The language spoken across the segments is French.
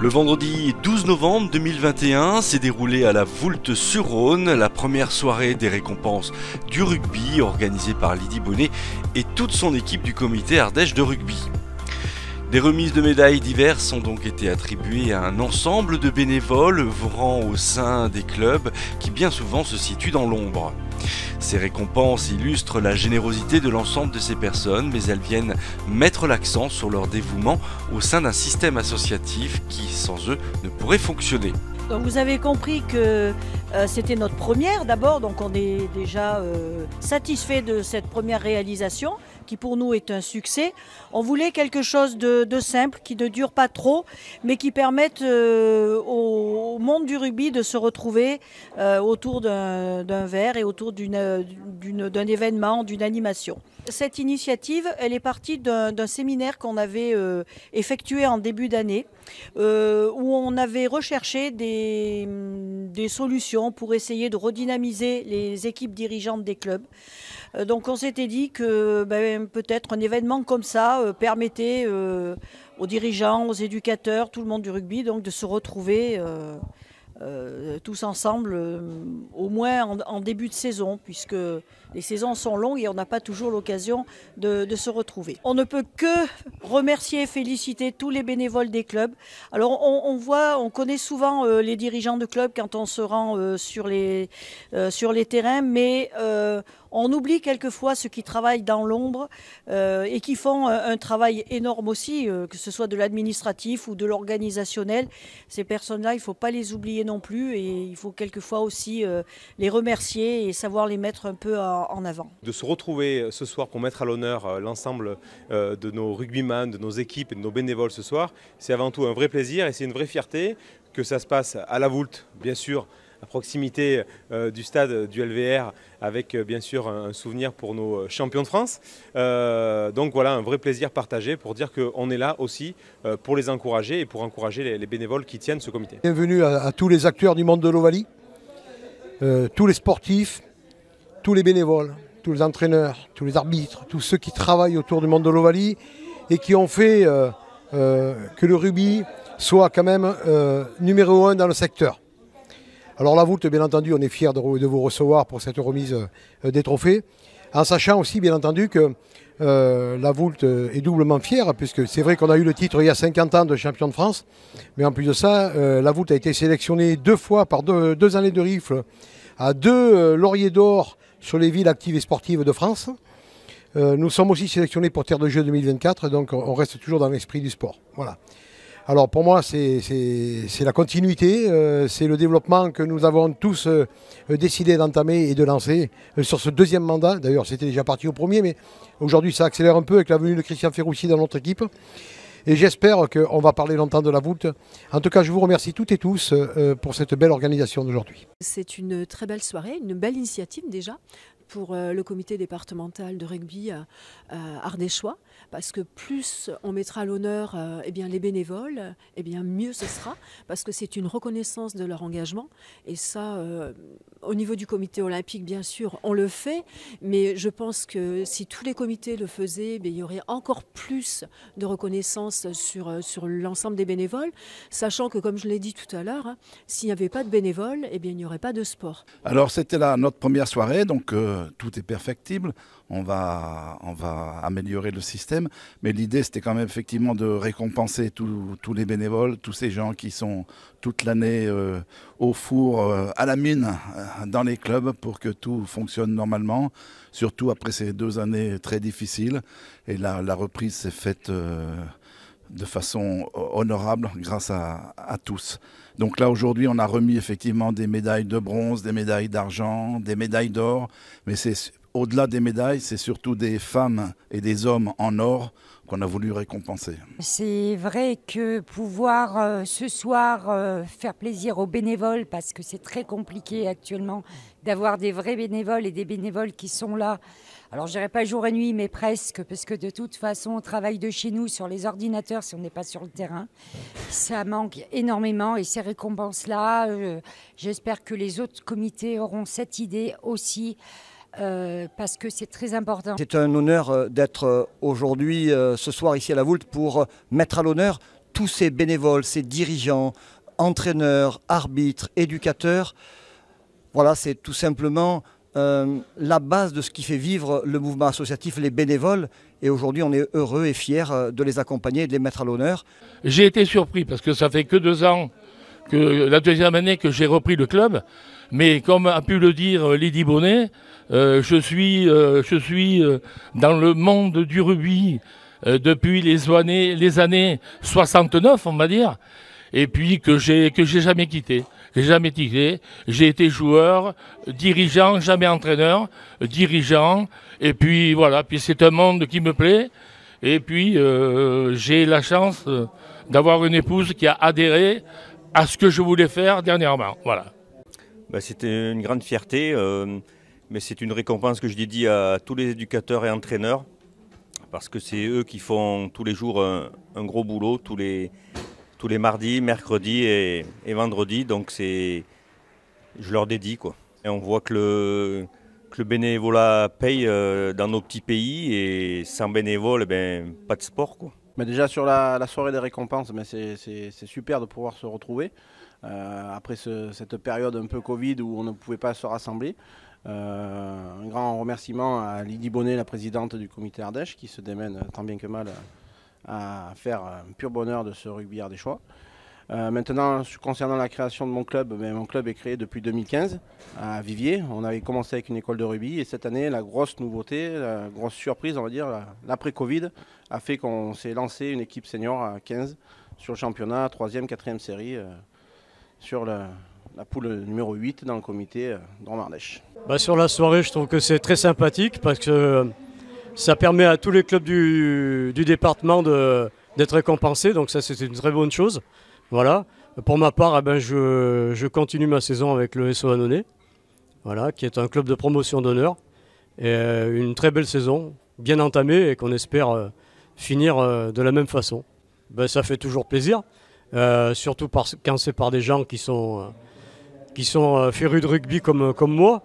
Le vendredi 12 novembre 2021 s'est déroulée à la Voulte-sur-Rhône la première soirée des récompenses du rugby organisée par Lydie Bonnet et toute son équipe du comité Ardèche de rugby. Des remises de médailles diverses ont donc été attribuées à un ensemble de bénévoles œuvrant au sein des clubs qui bien souvent se situent dans l'ombre. Ces récompenses illustrent la générosité de l'ensemble de ces personnes, mais elles viennent mettre l'accent sur leur dévouement au sein d'un système associatif qui, sans eux, ne pourrait fonctionner. Donc vous avez compris que c'était notre première d'abord, donc on est déjà satisfait de cette première réalisation qui pour nous est un succès. On voulait quelque chose de simple, qui ne dure pas trop, mais qui permette au monde du rugby de se retrouver autour d'un verre et autour d'un événement, d'une animation. Cette initiative, elle est partie d'un séminaire qu'on avait effectué en début d'année, où on avait recherché des solutions pour essayer de redynamiser les équipes dirigeantes des clubs. Donc on s'était dit que peut-être un événement comme ça permettait aux dirigeants, aux éducateurs, tout le monde du rugby, donc de se retrouver tous ensemble, au moins en début de saison, puisque les saisons sont longues et on n'a pas toujours l'occasion de se retrouver. On ne peut que remercier et féliciter tous les bénévoles des clubs. Alors on connaît souvent les dirigeants de clubs quand on se rend sur les terrains, mais on oublie quelquefois ceux qui travaillent dans l'ombre et qui font un travail énorme aussi, que ce soit de l'administratif ou de l'organisationnel. Ces personnes-là, il ne faut pas les oublier non plus et il faut quelquefois aussi les remercier et savoir les mettre un peu en avant. De se retrouver ce soir pour mettre à l'honneur l'ensemble de nos rugbyman, de nos équipes et de nos bénévoles ce soir, c'est avant tout un vrai plaisir et c'est une vraie fierté que ça se passe à la Voulte, bien sûr, à proximité du stade du LVR, avec bien sûr un souvenir pour nos champions de France. Donc voilà, un vrai plaisir partagé pour dire qu'on est là aussi pour les encourager et pour encourager les bénévoles qui tiennent ce comité. Bienvenue à tous les acteurs du monde de l'Ovalie, tous les sportifs, tous les bénévoles, tous les entraîneurs, tous les arbitres, tous ceux qui travaillent autour du monde de l'Ovalie et qui ont fait que le rugby soit quand même numéro 1 dans le secteur. Alors la Voulte, bien entendu, on est fiers de vous recevoir pour cette remise des trophées, en sachant aussi, bien entendu, que la Voulte est doublement fière, puisque c'est vrai qu'on a eu le titre il y a 50 ans de champion de France, mais en plus de ça, la Voulte a été sélectionnée 2 fois par deux années de rifle à 2 lauriers d'or sur les villes actives et sportives de France. Nous sommes aussi sélectionnés pour Terre de Jeux 2024, donc on reste toujours dans l'esprit du sport. Voilà. Alors pour moi, c'est la continuité, c'est le développement que nous avons tous décidé d'entamer et de lancer sur ce 2e mandat. D'ailleurs, c'était déjà parti au premier, mais aujourd'hui, ça accélère un peu avec la venue de Christian Ferroussi dans notre équipe. Et j'espère qu'on va parler longtemps de la Voulte. En tout cas, je vous remercie toutes et tous pour cette belle organisation d'aujourd'hui. C'est une très belle soirée, une belle initiative déjà pour le comité départemental de rugby ardéchois, parce que plus on mettra à l'honneur les bénévoles, mieux ce sera, parce que c'est une reconnaissance de leur engagement. Et ça, au niveau du comité olympique, bien sûr, on le fait, mais je pense que si tous les comités le faisaient, il y aurait encore plus de reconnaissance sur l'ensemble des bénévoles, sachant que, comme je l'ai dit tout à l'heure, s'il n'y avait pas de bénévoles, il n'y aurait pas de sport. Alors c'était notre première soirée, donc tout est perfectible. On va améliorer le système, mais l'idée c'était quand même effectivement de récompenser tous les bénévoles, tous ces gens qui sont toute l'année au four, à la mine, dans les clubs pour que tout fonctionne normalement, surtout après ces 2 années très difficiles. Et la reprise s'est faite de façon honorable grâce à tous. Donc là aujourd'hui on a remis effectivement des médailles de bronze, des médailles d'argent, des médailles d'or, mais c'est au-delà des médailles, c'est surtout des femmes et des hommes en or qu'on a voulu récompenser. C'est vrai que pouvoir ce soir faire plaisir aux bénévoles, parce que c'est très compliqué actuellement d'avoir des vrais bénévoles et des bénévoles qui sont là. Alors je dirais pas jour et nuit, mais presque, parce que de toute façon on travaille de chez nous sur les ordinateurs si on n'est pas sur le terrain. Ça manque énormément et ces récompenses-là, j'espère que les autres comités auront cette idée aussi. Parce que c'est très important. C'est un honneur d'être aujourd'hui, ce soir ici à la Voulte, pour mettre à l'honneur tous ces bénévoles, ces dirigeants, entraîneurs, arbitres, éducateurs, voilà, c'est tout simplement la base de ce qui fait vivre le mouvement associatif, les bénévoles. Et aujourd'hui, on est heureux et fiers de les accompagner et de les mettre à l'honneur. J'ai été surpris parce que ça fait que 2 ans, la deuxième année que j'ai repris le club. Mais comme a pu le dire Lydie Bonnet, je suis dans le monde du rugby depuis les années 69, on va dire, et puis que j'ai jamais quitté. J'ai été joueur, dirigeant, jamais entraîneur, dirigeant, et puis voilà, puis c'est un monde qui me plaît, et puis j'ai la chance d'avoir une épouse qui a adhéré à ce que je voulais faire dernièrement, voilà. C'était une grande fierté, mais c'est une récompense que je dédie à tous les éducateurs et entraîneurs, parce que c'est eux qui font tous les jours un gros boulot, tous les mardis, mercredis et vendredis, donc je leur dédie, quoi. Et on voit que le bénévolat paye dans nos petits pays, et sans bénévoles, pas de sport, quoi. Déjà sur la soirée des récompenses, c'est super de pouvoir se retrouver après cette période un peu Covid où on ne pouvait pas se rassembler. Un grand remerciement à Lydie Bonnet, la présidente du comité Ardèche, qui se démène tant bien que mal à faire un pur bonheur de ce rugby ardéchois. Maintenant, concernant la création de mon club est créé depuis 2015 à Viviers. On avait commencé avec une école de rugby, et cette année, la grosse nouveauté, la grosse surprise, on va dire, l'après-Covid, a fait qu'on s'est lancé une équipe senior à 15 sur le championnat, 3e, 4e série, sur la poule numéro 8 dans le comité Drôme-Ardèche. Sur la soirée, je trouve que c'est très sympathique parce que ça permet à tous les clubs du département d'être récompensés, donc ça c'est une très bonne chose. Voilà. Pour ma part, je continue ma saison avec le SO Annonay, voilà, qui est un club de promotion d'honneur. Et une très belle saison, bien entamée, et qu'on espère finir de la même façon. Ça fait toujours plaisir, surtout quand c'est par des gens qui sont férus de rugby comme moi.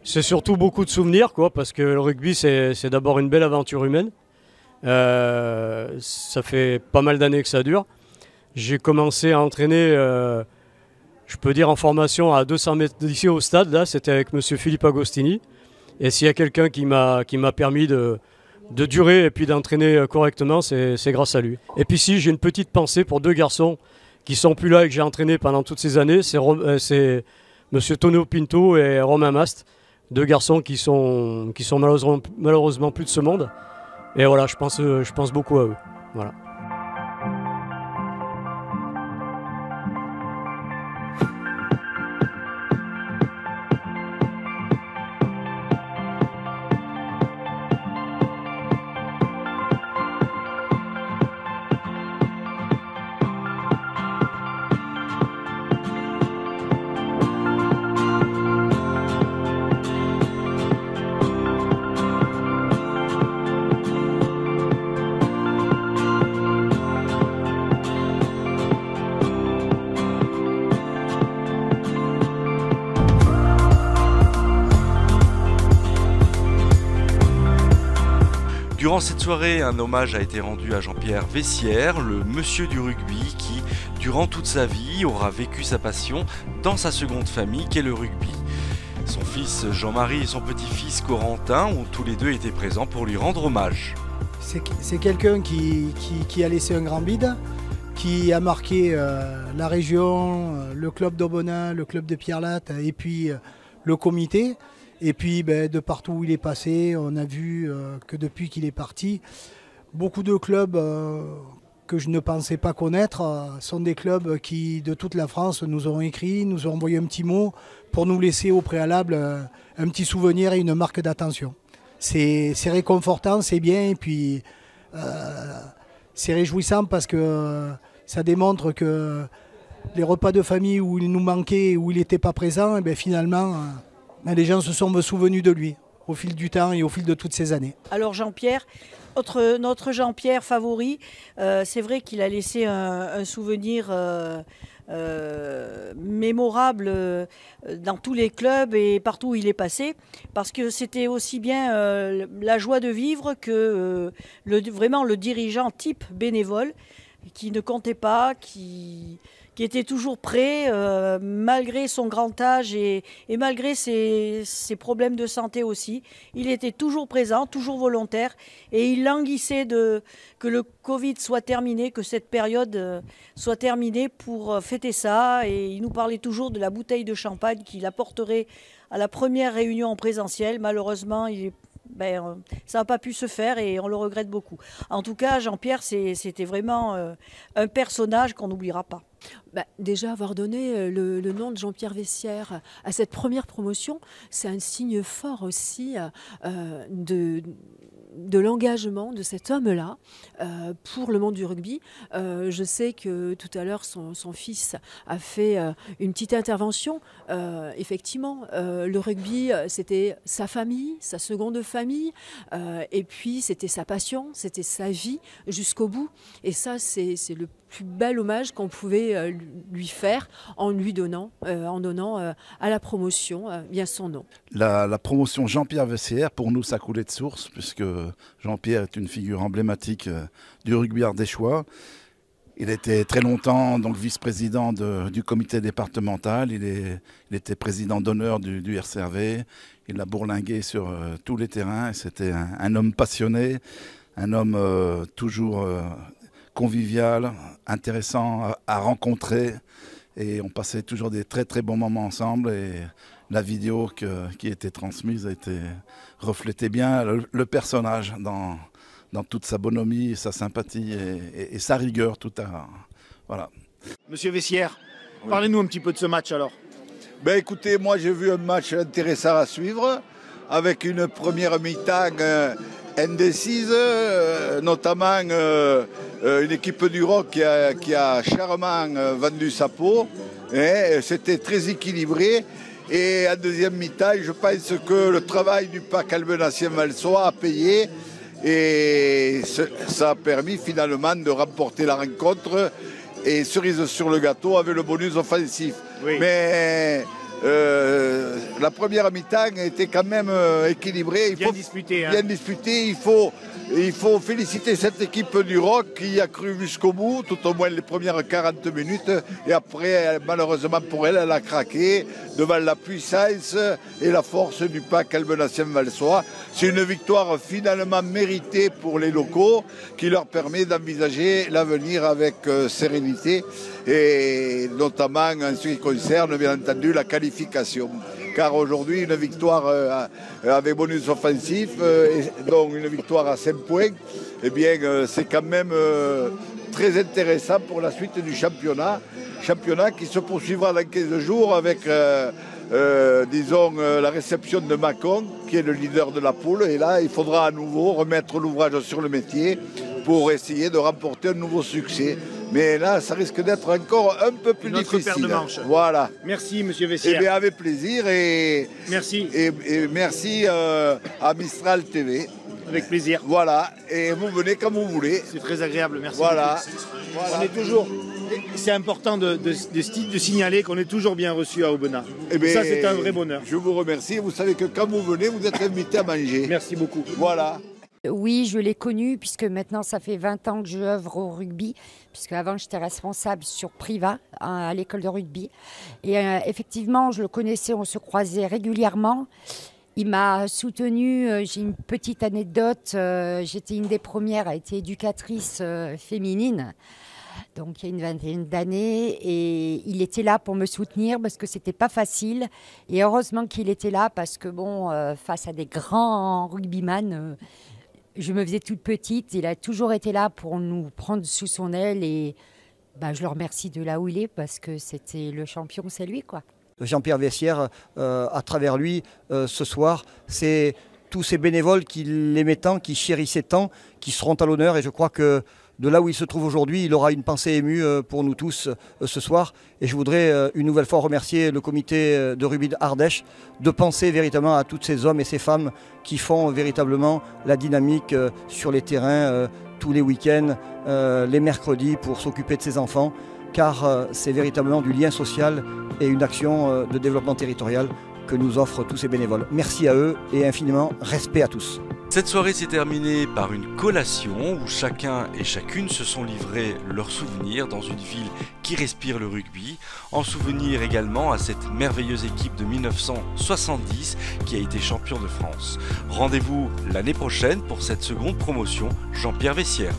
C'est surtout beaucoup de souvenirs, quoi, parce que le rugby, c'est d'abord une belle aventure humaine. Ça fait pas mal d'années que ça dure. J'ai commencé à entraîner, je peux dire, en formation à 200 mètres d'ici au stade. Là, c'était avec monsieur Philippe Agostini. Et s'il y a quelqu'un qui m'a permis de durer et puis d'entraîner correctement, c'est grâce à lui. Et puis si, j'ai une petite pensée pour 2 garçons qui sont plus là et que j'ai entraîné pendant toutes ces années. C'est monsieur Tonio Pinto et Romain Mast. 2 garçons qui sont malheureusement plus de ce monde. Et voilà, je pense beaucoup à eux. Voilà. Durant cette soirée, un hommage a été rendu à Jean-Pierre Vessière, le monsieur du rugby qui, durant toute sa vie, aura vécu sa passion dans sa seconde famille qu'est le rugby. Son fils Jean-Marie et son petit-fils Corentin ont tous les deux été présents pour lui rendre hommage. C'est quelqu'un qui a laissé un grand vide, qui a marqué la région, le club d'Aubenas, le club de Pierre-Latte et puis le comité. Et puis de partout où il est passé, on a vu que depuis qu'il est parti, beaucoup de clubs que je ne pensais pas connaître sont des clubs qui, de toute la France, nous ont écrit, nous ont envoyé un petit mot pour nous laisser au préalable un petit souvenir et une marque d'attention. C'est réconfortant, c'est bien, et puis c'est réjouissant parce que ça démontre que les repas de famille où il nous manquait, où il n'était pas présent, et finalement... les gens se sont souvenus de lui au fil du temps et au fil de toutes ces années. Alors Jean-Pierre, notre Jean-Pierre favori, c'est vrai qu'il a laissé un souvenir mémorable dans tous les clubs et partout où il est passé, parce que c'était aussi bien la joie de vivre que vraiment le dirigeant type bénévole qui ne comptait pas, qui était toujours prêt, malgré son grand âge et malgré ses problèmes de santé aussi. Il était toujours présent, toujours volontaire, et il languissait que le Covid soit terminé, que cette période soit terminée pour fêter ça. Et il nous parlait toujours de la bouteille de champagne qu'il apporterait à la première réunion en présentiel. Malheureusement, ça n'a pas pu se faire et on le regrette beaucoup. En tout cas, Jean-Pierre, c'était vraiment un personnage qu'on n'oubliera pas. Déjà, avoir donné le nom de Jean-Pierre Vessière à cette première promotion, c'est un signe fort aussi de l'engagement de cet homme-là pour le monde du rugby. Je sais que tout à l'heure, son fils a fait une petite intervention. Effectivement, le rugby, c'était sa famille, sa seconde famille, et puis c'était sa passion, c'était sa vie jusqu'au bout. Et ça, c'est le plus bel hommage qu'on pouvait lui faire en donnant à la promotion bien son nom. La promotion Jean-Pierre Vessière, pour nous, ça coulait de source, puisque Jean-Pierre est une figure emblématique du rugby ardéchois. Il était très longtemps donc vice-président du comité départemental, il était président d'honneur du RCRV, il a bourlingué sur tous les terrains, c'était un homme passionné, un homme toujours convivial, intéressant à rencontrer, et on passait toujours des très très bons moments ensemble, et la vidéo qui était transmise reflétait bien le personnage dans toute sa bonhomie, sa sympathie et sa rigueur tout à l'heure. Voilà. Monsieur Vessière, parlez-nous un petit peu de ce match alors. Écoutez, moi j'ai vu un match intéressant à suivre, avec une première mi-temps indécise, notamment une équipe du Roc qui a chèrement vendu sa peau. C'était très équilibré. Et en deuxième mi-temps, je pense que le travail du PAC Albenacien-Valsoix a payé. Et ça a permis finalement de remporter la rencontre. Et cerise sur le gâteau avec le bonus offensif. Oui. Mais la première mi-temps était quand même équilibrée. Bien disputée. Bien disputée. Il faut féliciter cette équipe du Roc qui a cru jusqu'au bout, tout au moins les premières 40 minutes. Et après, malheureusement pour elle, elle a craqué devant la puissance et la force du PAC Albenacien-Valsoix. C'est une victoire finalement méritée pour les locaux qui leur permet d'envisager l'avenir avec sérénité et notamment en ce qui concerne bien entendu la qualification. Car aujourd'hui, une victoire avec bonus offensif, donc une victoire à 5 points, eh bien, c'est quand même très intéressant pour la suite du championnat. Championnat qui se poursuivra dans 15 jours avec, disons, la réception de Mâcon, qui est le leader de la poule. Et là, il faudra à nouveau remettre l'ouvrage sur le métier pour essayer de remporter un nouveau succès. Mais là, ça risque d'être encore un peu plus difficile. Une autre paire de manches. Voilà. Merci, monsieur Vessière. Eh bien, avec plaisir. Et merci. Et merci à Mistral TV. Avec plaisir. Voilà. Et vous venez quand vous voulez. C'est très agréable. Merci. Voilà. On est toujours... C'est important de signaler qu'on est toujours bien reçu à Aubenas. Ça, c'est un vrai bonheur. Je vous remercie. Vous savez que quand vous venez, vous êtes invité à manger. Merci beaucoup. Voilà. Oui, je l'ai connu puisque maintenant ça fait 20 ans que je œuvre au rugby, puisque avant j'étais responsable sur Privas à l'école de rugby. Et effectivement, je le connaissais, on se croisait régulièrement. Il m'a soutenue, j'ai une petite anecdote, j'étais une des premières à être éducatrice féminine. Donc il y a une vingtaine d'années, et il était là pour me soutenir parce que c'était pas facile. Et heureusement qu'il était là parce que bon, face à des grands rugbyman, je me faisais toute petite. Il a toujours été là pour nous prendre sous son aile, et je le remercie de là où il est parce que c'était le champion, c'est lui quoi. Jean-Pierre Vessière, à travers lui, ce soir, c'est tous ces bénévoles qui l'aimaient tant, qui chérissaient tant, qui seront à l'honneur, et je crois que de là où il se trouve aujourd'hui, il aura une pensée émue pour nous tous ce soir. Et je voudrais une nouvelle fois remercier le comité de rugby d'Ardèche de penser véritablement à tous ces hommes et ces femmes qui font véritablement la dynamique sur les terrains tous les week-ends, les mercredis pour s'occuper de ces enfants. car c'est véritablement du lien social et une action de développement territorial que nous offrent tous ces bénévoles. Merci à eux et infiniment respect à tous. Cette soirée s'est terminée par une collation où chacun et chacune se sont livrés leurs souvenirs dans une ville qui respire le rugby, en souvenir également à cette merveilleuse équipe de 1970 qui a été champion de France. Rendez-vous l'année prochaine pour cette seconde promotion, Jean-Pierre Vessière.